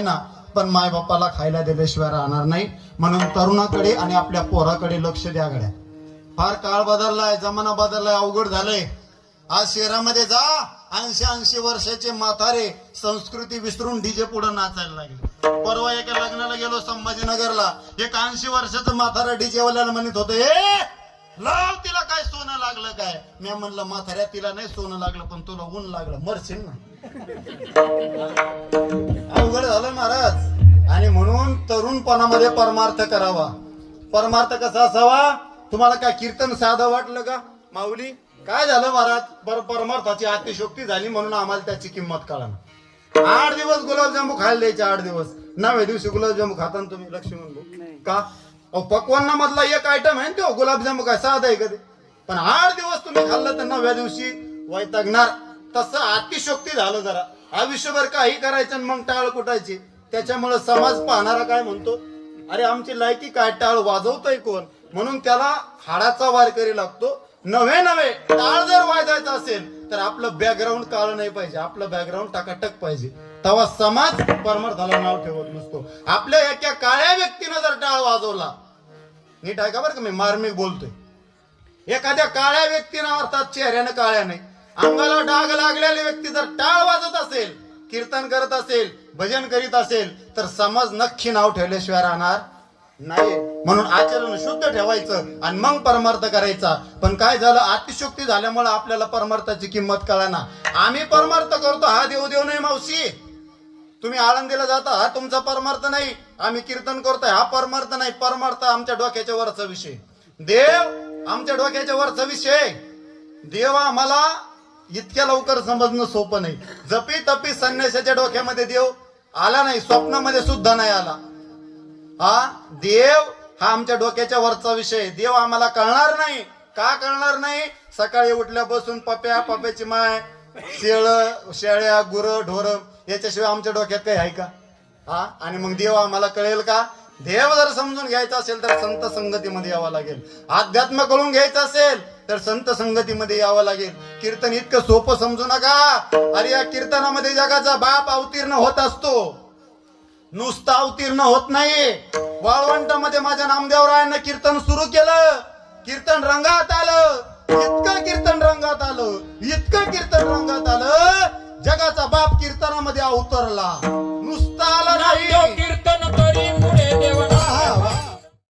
ना, पण माय बापाला खायला दिल्याशिवाय राहणार नाही. म्हणून तरुणाकडे आणि आपल्या पोराकडे लक्ष द्या गड्या. फार काळ बदललाय, जमाना बदललाय, अवघड झालंय. आज शहरामध्ये जा, 80 वर्षाचे म्हातारे संस्कृती विसरून डीजे पुढे नाचायला लागले. परवा एका लग्नाला गेलो संभाजीनगरला, एक 80 वर्षाचं म्हातारा डीजे वाल्याला म्हणत होतं, ए लाव तिला काय सोनं लागलं काय. मी म्हणलं म्हाताऱ्या तिला नाही सोनं लागलं, पण तुला ऊन लागलं, मरशील ना. अवघड झालं महाराज. आणि म्हणून तरुणपणामध्ये परमार्थ करावा. परमार्थ कसा असावा? तुम्हाला काय कीर्तन साधं वाटलं का माऊली? काय झालं महाराज? परमार्थाची अतिशोक्ती झाली म्हणून आम्हाला त्याची किंमत कळणार. 8 दिवस गुलाबजामू खायला द्यायचे, 8 दिवस. 9व्या दिवशी गुलाबजामू खाता ना तुम्ही लक्ष्मण का? पकवाना मधला एक आयटम आहे तो गुलाबजामू. काय साधा आहे कधी? पण 8 दिवस तुम्ही खाल्लं तर 9व्या दिवशी वैतागणार. तसं अतिशोक्ती झालं जरा. आयुष्यभर काही करायचं आणि मग टाळ कुटायची. त्याच्यामुळे समाज पाहणारा काय म्हणतो, अरे आमची लायकी काय, टाळ वाजवतोय कोण? म्हणून त्याला हाडाचा वारकरी लागतो. नवे टाळ जर वाजायचा असेल तर आपलं बॅकग्राऊंड काळं नाही पाहिजे, आपलं बॅकग्राऊंड टाकाटक पाहिजे. तेव्हा समाज परमार्थाला नाव ठेवत नसतो. आपल्या एका काळ्या व्यक्तीनं जर टाळ वाजवला, नीट आहे का बरं का, मी मार्मिक बोलतोय. एखाद्या काळ्या व्यक्तीनं, अर्थात चेहऱ्यानं काळ्या नाही, अंगाला डाग लागलेली व्यक्ती जर टाळ वाजत असेल, कीर्तन करत असेल, भजन करीत असेल, तर समाज नक्की नाव ठेवल्याशिवाय राहणार नाही. म्हणून आचरण शुद्ध ठेवायचं आणि मग परमार्थ करायचा. पण काय झालं, अतिशोक्ती झाल्यामुळे आपल्याला परमार्थाची किंमत कळना. आम्ही परमार्थ करतो, हा देव नाही मावशी. तुम्ही आळंदीला जाता, हा तुमचा परमार्थ नाही. आम्ही कीर्तन करतोय, हा परमार्थ नाही. परमार्थ आमच्या डोक्याच्या वरचा विषय, देव आमच्या डोक्याच्या वरचा विषय. देव आम्हाला इतक्या लवकर समजणं सोपं नाही. जपी तपी संन्यासाच्या डोक्यामध्ये देव आला नाही, स्वप्नामध्ये सुद्धा नाही आला. हा देव हा आमच्या डोक्याच्या वरचा विषय. देव आम्हाला कळणार नाही. का कळणार नाही? सकाळी उठल्यापासून पप्याची माय, शेळ्या, गुरं, ढोर याच्याशिवाय आमच्या डोक्यात काही आहे का? हा, आणि मग देव आम्हाला कळेल का? देव जर समजून घ्यायचा असेल तर संत संगतीमध्ये यावं लागेल. अध्यात्म कळून घ्यायचं असेल तर संत संगतीमध्ये यावं लागेल. कीर्तन इतकं सोपं समजू नका. अरे या कीर्तनामध्ये जगाचा बाप अवतीर्ण होत असतो, नुसतं अवतीर्ण होत नाही. वाळवंटामध्ये माझ्या नामदेवरायांना कीर्तन सुरू केलं, कीर्तन रंगात आलं. इतकं कीर्तन रंगात आलं, इतकं कीर्तन रंगात आलं, जगाचा बाप कीर्तनामध्ये अवतरला. नुसतं आला नाही, कीर्तन करी